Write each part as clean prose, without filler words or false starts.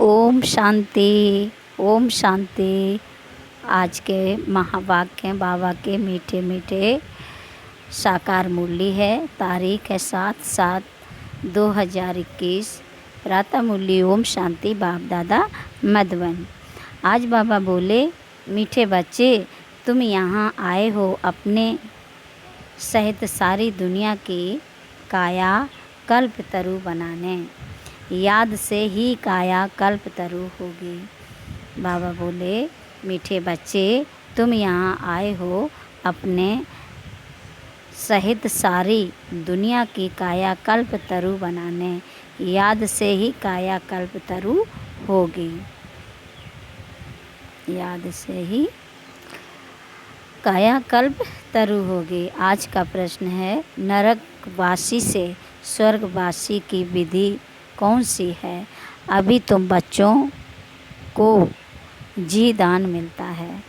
ओम शांति। ओम शांति। आज के महावाक्य बाबा के मीठे मीठे साकार मुरली है। तारीख है 7/7/2021। प्रातः मुरली ओम शांति बाप दादा मधुबन। आज बाबा बोले, मीठे बच्चे, तुम यहाँ आए हो अपने सहित सारी दुनिया की काया कल्प तरु बनाने। याद से ही काया कल्प तरु होगी। बाबा बोले, मीठे बच्चे, तुम यहाँ आए हो अपने सहित सारी दुनिया की काया कल्प तरु बनाने। याद से ही काया कल्प तरु होगी। याद से ही काया कल्प तरु होगी। आज का प्रश्न है, नरकवासी से स्वर्गवासी की विधि कौन सी है? अभी तुम बच्चों को जी दान मिलता है।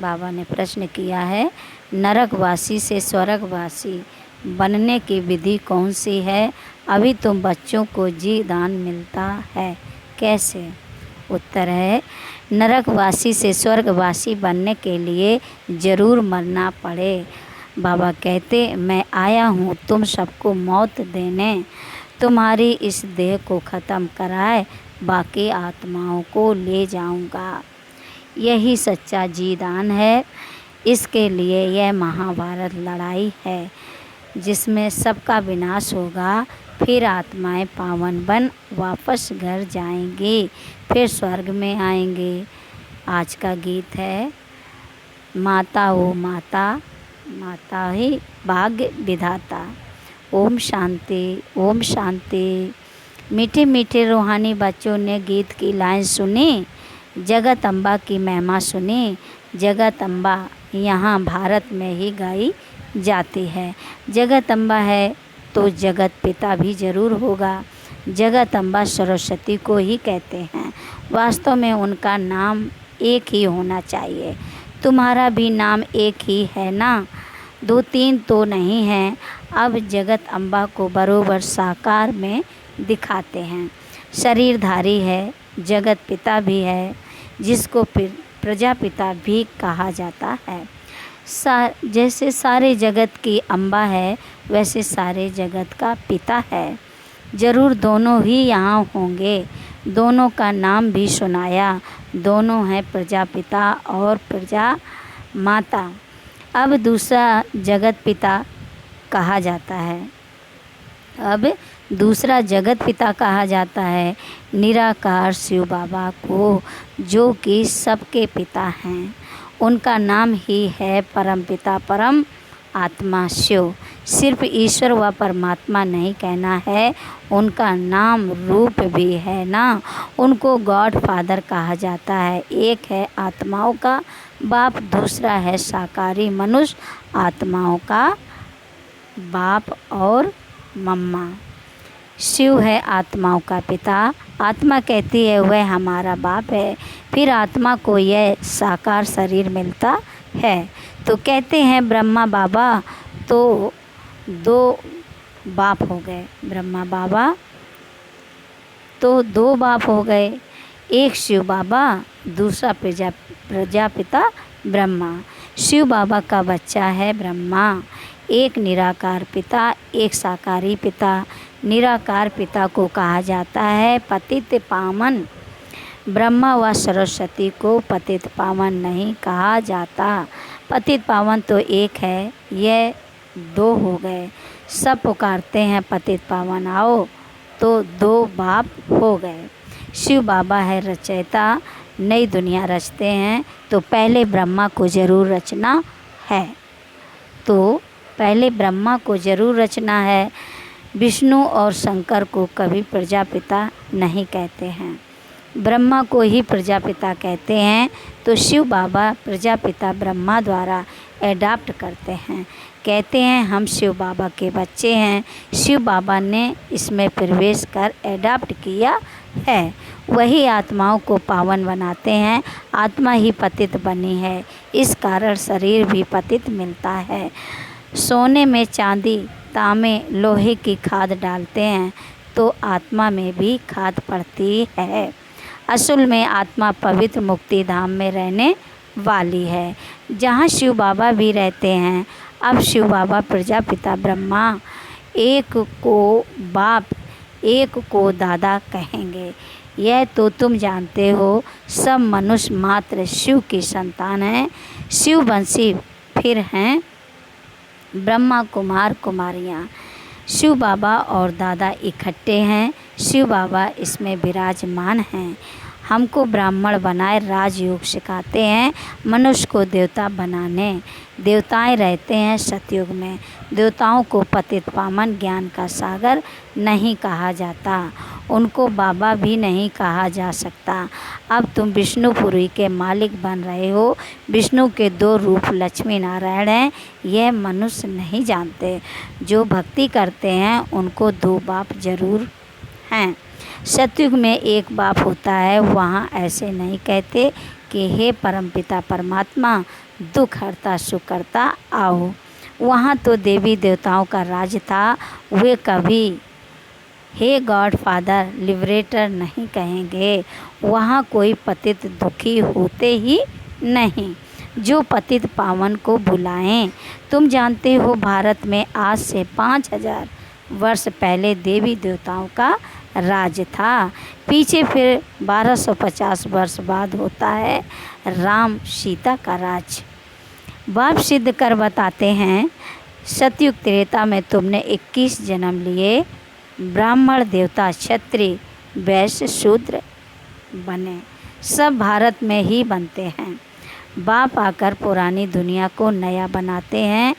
बाबा ने प्रश्न किया है, नरकवासी से स्वर्गवासी बनने की विधि कौन सी है? अभी तुम बच्चों को जी दान मिलता है, कैसे? उत्तर है, नरकवासी से स्वर्गवासी बनने के लिए ज़रूर मरना पड़े। बाबा कहते, मैं आया हूँ तुम सबको मौत देने, तुम्हारी इस देह को ख़त्म कराए बाकी आत्माओं को ले जाऊंगा। यही सच्चा जीदान है। इसके लिए यह महाभारत लड़ाई है, जिसमें सबका विनाश होगा। फिर आत्माएं पावन बन वापस घर जाएंगी, फिर स्वर्ग में आएंगे। आज का गीत है, माता ओ माता, माता ही भाग्य विधाता। ओम शांति। ओम शांति। मीठे मीठे रूहानी बच्चों ने गीत की लाइन सुनी, जगत अम्बा की महिमा सुनी। जगत अम्बा यहाँ भारत में ही गाई जाती है। जगत अम्बा है तो जगत पिता भी ज़रूर होगा। जगत अम्बा सरस्वती को ही कहते हैं। वास्तव में उनका नाम एक ही होना चाहिए। तुम्हारा भी नाम एक ही है ना, 2-3 तो नहीं हैं। अब जगत अम्बा को बरोबर साकार में दिखाते हैं। शरीरधारी है, जगत पिता भी है, जिसको प्रजापिता भी कहा जाता है। जैसे सारे जगत की अम्बा है, वैसे सारे जगत का पिता है। ज़रूर दोनों ही यहाँ होंगे। दोनों का नाम भी सुनाया। दोनों हैं प्रजापिता और प्रजा माता। अब दूसरा जगत पिता कहा जाता है। अब दूसरा जगत पिता कहा जाता है निराकार शिव बाबा को, जो कि सबके पिता हैं। उनका नाम ही है परम पिता परम आत्मा शिव। सिर्फ ईश्वर व परमात्मा नहीं कहना है, उनका नाम रूप भी है ना। उनको गॉड फादर कहा जाता है। एक है आत्माओं का बाप, दूसरा है साकारी मनुष्य आत्माओं का बाप और मम्मा। शिव है आत्माओं का पिता। आत्मा कहती है वह हमारा बाप है। फिर आत्मा को यह साकार शरीर मिलता है तो कहते हैं ब्रह्मा बाबा, तो 2 बाप हो गए। ब्रह्मा बाबा तो 2 बाप हो गए। एक शिव बाबा, दूसरा प्रजापिता ब्रह्मा। शिव बाबा का बच्चा है ब्रह्मा। एक निराकार पिता, एक साकारी पिता। निराकार पिता को कहा जाता है पतित पावन। ब्रह्मा व सरस्वती को पतित पावन नहीं कहा जाता। पतित पावन तो एक है, यह 2 हो गए। सब पुकारते हैं पतित पावन आओ, तो 2 बाप हो गए। शिव बाबा है रचयिता, नई दुनिया रचते हैं तो पहले ब्रह्मा को ज़रूर रचना है। तो पहले ब्रह्मा को ज़रूर रचना है। विष्णु और शंकर को कभी प्रजापिता नहीं कहते हैं, ब्रह्मा को ही प्रजापिता कहते हैं। तो शिव बाबा प्रजापिता ब्रह्मा द्वारा एडाप्ट करते हैं। कहते हैं हम शिव बाबा के बच्चे हैं। शिव बाबा ने इसमें प्रवेश कर एडाप्ट किया है। वही आत्माओं को पावन बनाते हैं। आत्मा ही पतित बनी है, इस कारण शरीर भी पतित मिलता है। सोने में चांदी, तांबे, लोहे की खाद डालते हैं तो आत्मा में भी खाद पड़ती है। असल में आत्मा पवित्र मुक्ति धाम में रहने वाली है, जहाँ शिव बाबा भी रहते हैं। अब शिव बाबा प्रजापिता ब्रह्मा एक को बाप एक को दादा कहेंगे। यह तो तुम जानते हो। सब मनुष्य मात्र शिव की संतान हैं। शिव वंशी फिर हैं ब्रह्मा कुमार कुमारियाँ। शिव बाबा और दादा इकट्ठे हैं। शिव बाबा इसमें विराजमान हैं। हमको ब्राह्मण बनाए राजयोग सिखाते हैं, मनुष्य को देवता बनाने। देवताएं रहते हैं सतयुग में। देवताओं को पतित पावन ज्ञान का सागर नहीं कहा जाता, उनको बाबा भी नहीं कहा जा सकता। अब तुम विष्णुपुरी के मालिक बन रहे हो। विष्णु के 2 रूप लक्ष्मी नारायण हैं, यह मनुष्य नहीं जानते। जो भक्ति करते हैं उनको 2 बाप जरूर हैं। सतयुग में एक बाप होता है। वहाँ ऐसे नहीं कहते कि हे परमपिता परमात्मा दुख हरता सुख करता आओ। वहाँ तो देवी देवताओं का राज था। वे कभी हे गॉड फादर लिबरेटर नहीं कहेंगे। वहाँ कोई पतित दुखी होते ही नहीं जो पतित पावन को बुलाएं। तुम जानते हो भारत में आज से 5000 वर्ष पहले देवी देवताओं का राज था। पीछे फिर 1250 वर्ष बाद होता है राम सीता का राज। बाप सिद्ध कर बताते हैं सतयुग त्रेता में तुमने 21 जन्म लिए। ब्राह्मण देवता क्षत्रिय वैश्य शूद्र बने। सब भारत में ही बनते हैं। बाप आकर पुरानी दुनिया को नया बनाते हैं,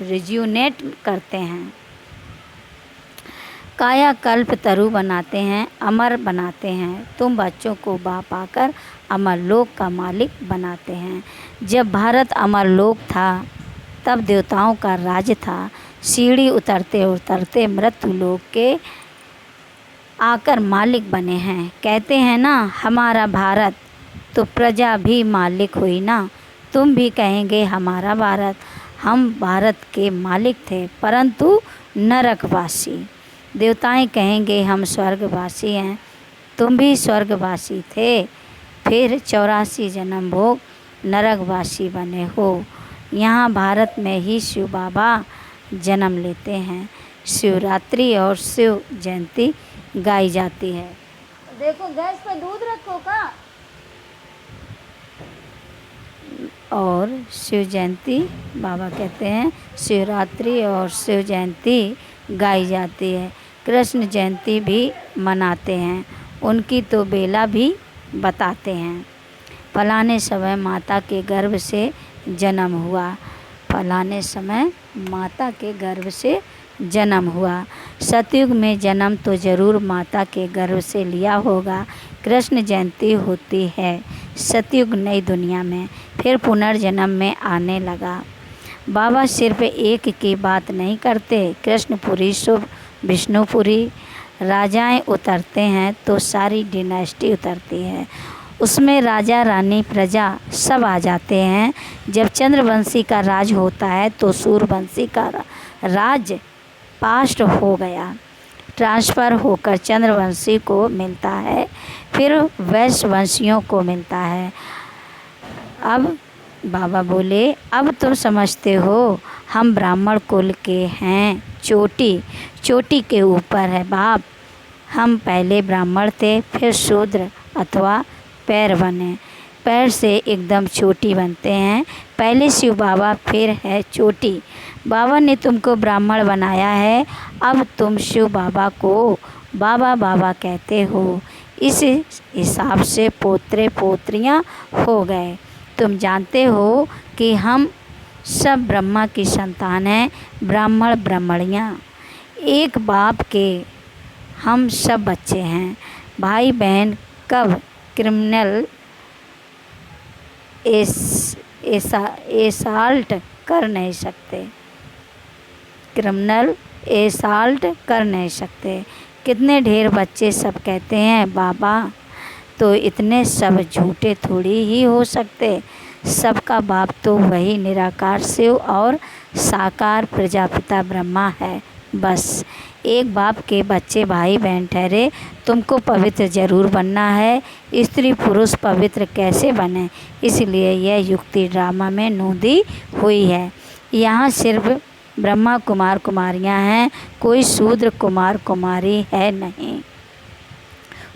रिज्यूनेट करते हैं, कायाकल्प तरु बनाते हैं, अमर बनाते हैं। तुम बच्चों को बाप आकर अमरलोक का मालिक बनाते हैं। जब भारत अमरलोक था तब देवताओं का राज था। सीढ़ी उतरते उतरते मृत्युलोक के आकर मालिक बने हैं। कहते हैं ना हमारा भारत, तो प्रजा भी मालिक हुई ना। तुम भी कहेंगे हमारा भारत। हम भारत के मालिक थे परंतु नरकवासी। देवताएं कहेंगे हम स्वर्गवासी हैं। तुम भी स्वर्गवासी थे, फिर 84 जन्म भोग नरकवासी बने हो। यहाँ भारत में ही शिव बाबा जन्म लेते हैं। शिवरात्रि और शिव जयंती गाई जाती है। देखो गैस पर दूध रखो का। और शिव जयंती बाबा कहते हैं शिवरात्रि और शिव जयंती गाई जाती है। कृष्ण जयंती भी मनाते हैं। उनकी तो बेला भी बताते हैं। फलाने समय माता के गर्भ से जन्म हुआ। फलाने समय माता के गर्भ से जन्म हुआ। सतयुग में जन्म तो ज़रूर माता के गर्भ से लिया होगा। कृष्ण जयंती होती है सतयुग नई दुनिया में, फिर पुनर्जन्म में आने लगा। बाबा सिर्फ एक की बात नहीं करते। कृष्णपुरी शुभ विष्णुपुरी राजाएं उतरते हैं तो सारी डिनास्टी उतरती है। उसमें राजा रानी प्रजा सब आ जाते हैं। जब चंद्रवंशी का राज होता है तो सूर्यवंशी का राज पास्ट हो गया, ट्रांसफ़र होकर चंद्रवंशी को मिलता है, फिर वैश्यवंशियों को मिलता है। अब बाबा बोले अब तुम समझते हो हम ब्राह्मण कुल के हैं। चोटी के ऊपर है बाप। हम पहले ब्राह्मण थे, फिर शूद्र अथवा पैर बने। पैर से एकदम चोटी बनते हैं। पहले शिव बाबा फिर है चोटी। बाबा ने तुमको ब्राह्मण बनाया है। अब तुम शिव बाबा को बाबा बाबा कहते हो। इस हिसाब से पोत्रे पोत्रियाँ हो गए। तुम जानते हो कि हम सब ब्रह्मा की संतान हैं। ब्राह्मण ब्राह्मणियाँ एक बाप के हम सब बच्चे हैं। भाई बहन कब क्रिमिनल एसाल्ट कर नहीं सकते। क्रिमिनल एसाल्ट कर नहीं सकते। कितने ढेर बच्चे सब कहते हैं बाबा, तो इतने सब झूठे थोड़ी ही हो सकते। सबका बाप तो वही निराकार शिव और साकार प्रजापिता ब्रह्मा है। बस एक बाप के बच्चे भाई बहन ठहरे, तुमको पवित्र जरूर बनना है। स्त्री पुरुष पवित्र कैसे बने, इसलिए यह युक्ति ड्रामा में नोंदी हुई है। यहाँ सिर्फ ब्रह्मा कुमार कुमारियाँ हैं, कोई शूद्र कुमार कुमारी है नहीं।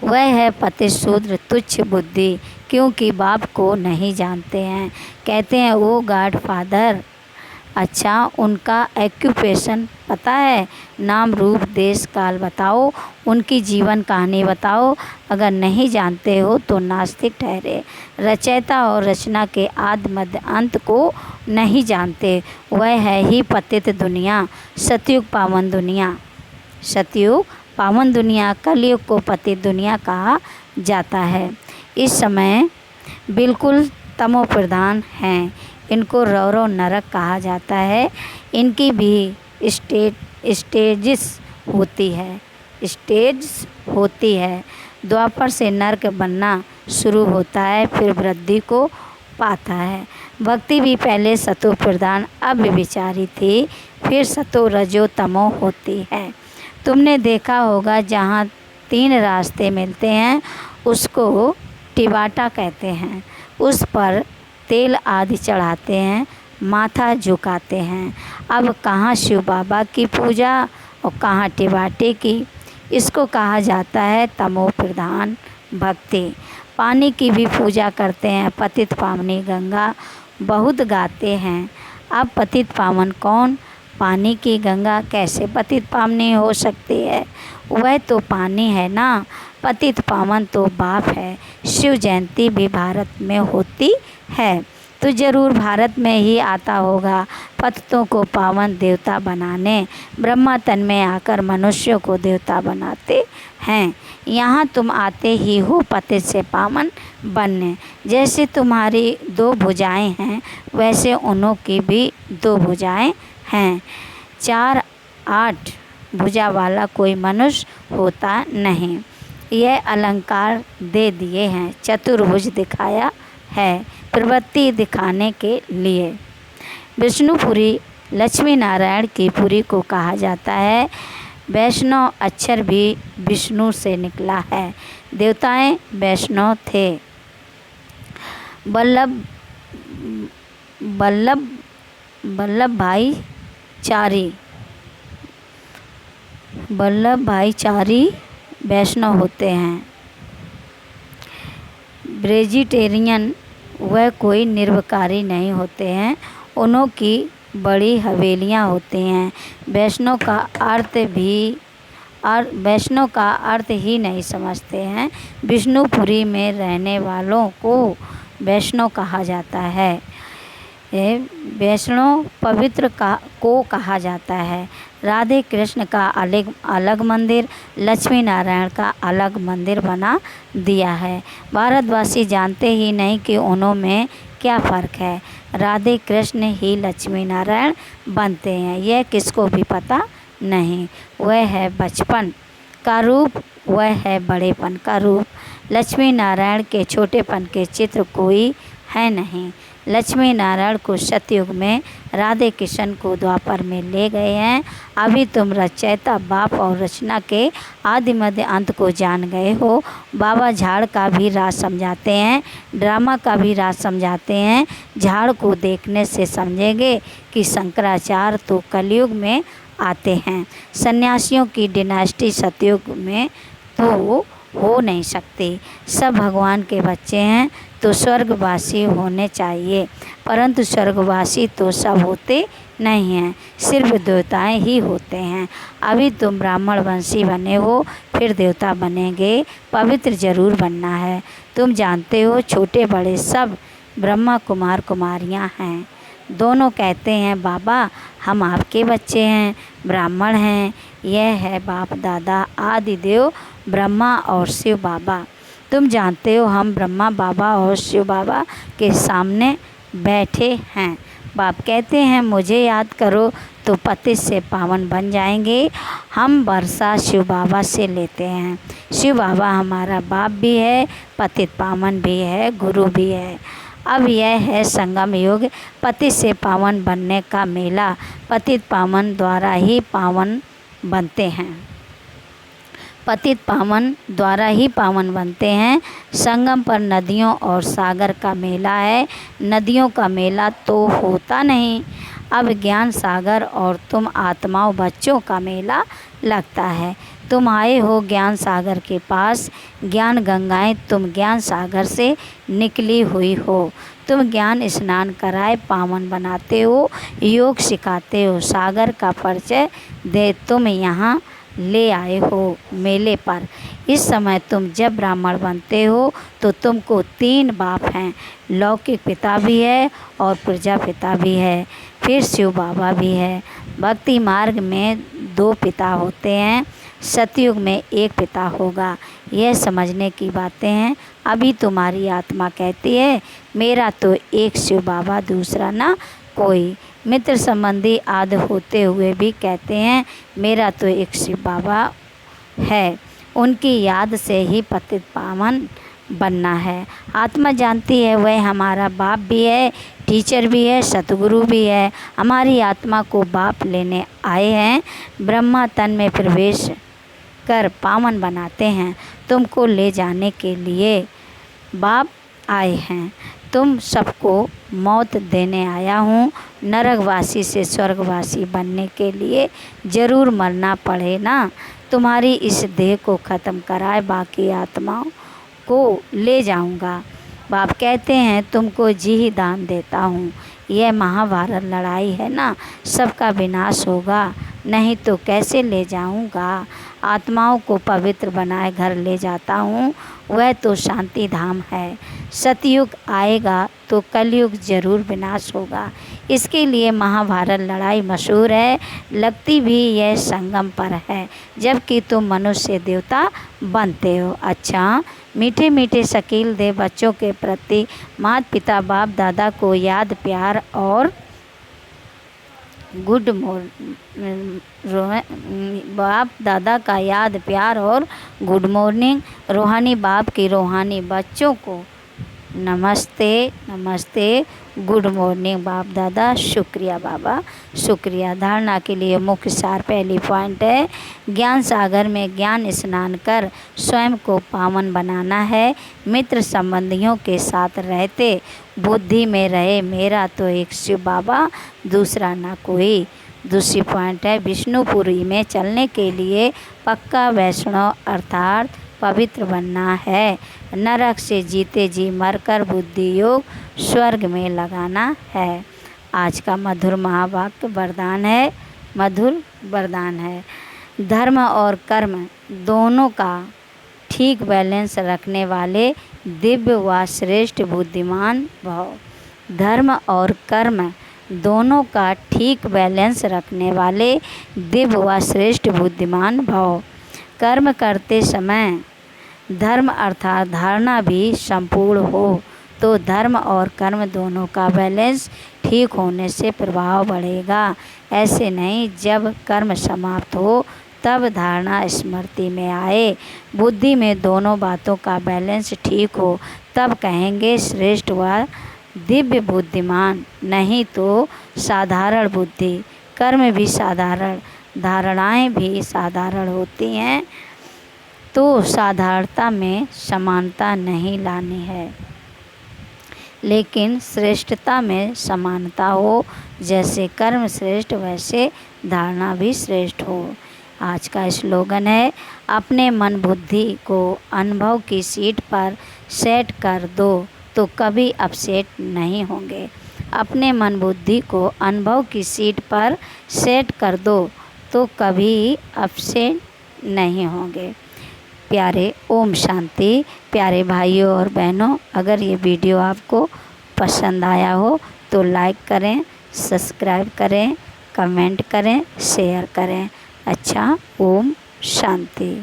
वह है पति शूद्र तुच्छ बुद्धि, क्योंकि बाप को नहीं जानते हैं। कहते हैं वो गॉड फादर। अच्छा, उनका एक्यूपेशन पता है? नाम रूप देश काल बताओ, उनकी जीवन कहानी बताओ। अगर नहीं जानते हो तो नास्तिक ठहरे। रचयिता और रचना के आदि मध्य अंत को नहीं जानते। वह है ही पतित दुनिया, सतयुग पावन दुनिया। सतयुग पावन दुनिया, कलयुग को पतित दुनिया कहा जाता है। इस समय बिल्कुल तमो प्रधान हैं। इनको रौरव नरक कहा जाता है। इनकी भी स्टेजेस होती है। द्वापर से नरक बनना शुरू होता है, फिर वृद्धि को पाता है। भक्ति भी पहले सतो प्रधान अब विचारी थी, फिर सतो रजो तमो होती है। तुमने देखा होगा जहाँ 3 रास्ते मिलते हैं उसको टिबाटा कहते हैं। उस पर तेल आदि चढ़ाते हैं, माथा झुकाते हैं। अब कहाँ शिव बाबा की पूजा और कहाँ टिबाटे की। इसको कहा जाता है तमो प्रधान भक्ति। पानी की भी पूजा करते हैं, पतित पावनी गंगा बहुत गाते हैं। अब पतित पावन कौन? पानी की गंगा कैसे पतित पावनी हो सकती है? वह तो पानी है ना। पतित पावन तो बाप है। शिव जयंती भी भारत में होती है तो ज़रूर भारत में ही आता होगा। पतितों को पावन देवता बनाने ब्रह्मा तन में आकर मनुष्यों को देवता बनाते हैं। यहाँ तुम आते ही हो पतित से पावन बनने। जैसे तुम्हारी 2 भुजाएं हैं, वैसे उन्हों की भी 2 भुजाएं हैं। 4-8 भुजा वाला कोई मनुष्य होता नहीं। यह अलंकार दे दिए हैं, चतुर्भुज दिखाया है प्रवृत्ति दिखाने के लिए। विष्णुपुरी लक्ष्मी नारायण की पुरी को कहा जाता है। वैष्णव अक्षर भी विष्णु से निकला है। देवताएं वैष्णव थे। वल्लभ भाई चारी वैष्णव होते हैं। वेजिटेरियन वह कोई निर्विकारी नहीं होते हैं, उन्हों की बड़ी हवेलियां होती हैं। वैष्णव का अर्थ ही नहीं समझते हैं। विष्णुपुरी में रहने वालों को वैष्णव कहा जाता है। वैष्णव पवित्र को कहा जाता है। राधे कृष्ण का अलग मंदिर, लक्ष्मी नारायण का अलग मंदिर बना दिया है। भारतवासी जानते ही नहीं कि उन्हों में क्या फ़र्क है। राधे कृष्ण ही लक्ष्मी नारायण बनते हैं, यह किसको भी पता नहीं। वह है बचपन का रूप, वह है बड़ेपन का रूप। लक्ष्मी नारायण के छोटेपन के चित्र कोई है नहीं। लक्ष्मी नारायण को सतयुग में, राधे कृष्ण को द्वापर में ले गए हैं। अभी तुम रचयिता बाप और रचना के आदि मध्य अंत को जान गए हो। बाबा झाड़ का भी राज समझाते हैं, ड्रामा का भी राज समझाते हैं। झाड़ को देखने से समझेंगे कि शंकराचार्य तो कलयुग में आते हैं। सन्यासियों की डिनास्टी सतयुग में तो हो नहीं सकती। सब भगवान के बच्चे हैं तो स्वर्गवासी होने चाहिए, परंतु स्वर्गवासी तो सब होते नहीं हैं, सिर्फ देवताएं ही होते हैं। अभी तुम ब्राह्मण वंशी बने हो, फिर देवता बनेंगे। पवित्र जरूर बनना है। तुम जानते हो छोटे बड़े सब ब्रह्मा कुमार कुमारियां हैं। दोनों कहते हैं बाबा हम आपके बच्चे हैं, ब्राह्मण हैं। यह है बाप दादा आदि देव ब्रह्मा और शिव बाबा। तुम जानते हो हम ब्रह्मा बाबा और शिव बाबा के सामने बैठे हैं। बाप कहते हैं मुझे याद करो तो पतित से पावन बन जाएंगे। हम वर्षा शिव बाबा से लेते हैं। शिव बाबा हमारा बाप भी है, पतित पावन भी है, गुरु भी है। अब यह है संगम युग, पतित से पावन बनने का मेला। पतित पावन द्वारा ही पावन बनते हैं। पतित पावन द्वारा ही पावन बनते हैं। संगम पर नदियों और सागर का मेला है। नदियों का मेला तो होता नहीं, अब ज्ञान सागर और तुम आत्माओं बच्चों का मेला लगता है। तुम आए हो ज्ञान सागर के पास, ज्ञान गंगाएं तुम ज्ञान सागर से निकली हुई हो। तुम ज्ञान स्नान कराए पावन बनाते हो, योग सिखाते हो, सागर का परिचय दे तुम यहाँ ले आए हो मेले पर। इस समय तुम जब ब्राह्मण बनते हो तो तुमको 3 बाप हैं, लौकिक पिता भी है और प्रजा पिता भी है, फिर शिव बाबा भी है। भक्ति मार्ग में 2 पिता होते हैं, सतयुग में 1 पिता होगा। यह समझने की बातें हैं। अभी तुम्हारी आत्मा कहती है मेरा तो एक शिव बाबा, दूसरा ना कोई। मित्र संबंधी आदि होते हुए भी कहते हैं मेरा तो एक शिव बाबा है, उनकी याद से ही पतित पावन बनना है। आत्मा जानती है वह हमारा बाप भी है, टीचर भी है, सतगुरु भी है। हमारी आत्मा को बाप लेने आए हैं, ब्रह्मा तन में प्रवेश कर पावन बनाते हैं। तुमको ले जाने के लिए बाप आए हैं। तुम सबको मौत देने आया हूँ। नरकवासी से स्वर्गवासी बनने के लिए ज़रूर मरना पड़े ना। तुम्हारी इस देह को ख़त्म कराए बाकी आत्माओं को ले जाऊंगा। बाप कहते हैं तुमको जी ही दान देता हूँ। यह महाभारत लड़ाई है ना, सबका विनाश होगा, नहीं तो कैसे ले जाऊंगा। आत्माओं को पवित्र बनाए घर ले जाता हूँ, वह तो शांति धाम है। सतयुग आएगा तो कलयुग ज़रूर विनाश होगा। इसके लिए महाभारत लड़ाई मशहूर है। लगती भी यह संगम पर है, जबकि तुम मनुष्य देवता बनते हो। अच्छा, मीठे मीठे शकील दे बच्चों के प्रति माता पिता बाप दादा को याद प्यार और गुड मॉर्निंग, बाप दादा का याद प्यार और गुड मॉर्निंग। रूहानी बाप की रूहानी बच्चों को नमस्ते नमस्ते, गुड मॉर्निंग बाप दादा, शुक्रिया बाबा, शुक्रिया। धारणा के लिए मुख्य सार पहली पॉइंट है ज्ञान सागर में ज्ञान स्नान कर स्वयं को पावन बनाना है। मित्र संबंधियों के साथ रहते बुद्धि में रहे मेरा तो एक शिव बाबा, दूसरा ना कोई। दूसरी पॉइंट है विष्णुपुरी में चलने के लिए पक्का वैष्णव अर्थात पवित्र बनना है। नरक से जीते जी मरकर बुद्धि योग स्वर्ग में लगाना है। आज का मधुर महावाक्य वरदान है, मधुर वरदान है। धर्म और कर्म दोनों का ठीक बैलेंस रखने वाले दिव्य व श्रेष्ठ बुद्धिमान भव। धर्म और कर्म दोनों का ठीक बैलेंस रखने वाले दिव्य व श्रेष्ठ बुद्धिमान भव। कर्म करते समय धर्म अर्थात धारणा भी संपूर्ण हो तो धर्म और कर्म दोनों का बैलेंस ठीक होने से प्रभाव बढ़ेगा। ऐसे नहीं जब कर्म समाप्त हो तब धारणा स्मृति में आए। बुद्धि में दोनों बातों का बैलेंस ठीक हो तब कहेंगे श्रेष्ठ व दिव्य बुद्धिमान, नहीं तो साधारण बुद्धि। कर्म भी साधारण, धारणाएं भी साधारण होती हैं, तो साधारणता में समानता नहीं लानी है, लेकिन श्रेष्ठता में समानता हो। जैसे कर्म श्रेष्ठ वैसे धारणा भी श्रेष्ठ हो। आज का स्लोगन है अपने मन बुद्धि को अनुभव की सीट पर सेट कर दो तो कभी अपसेट नहीं होंगे। अपने मन बुद्धि को अनुभव की सीट पर सेट कर दो तो कभी अपसेट नहीं होंगे। प्यारे ओम शांति। प्यारे भाइयों और बहनों, अगर ये वीडियो आपको पसंद आया हो तो लाइक करें, सब्सक्राइब करें, कमेंट करें, शेयर करें। अच्छा, ओम शांति।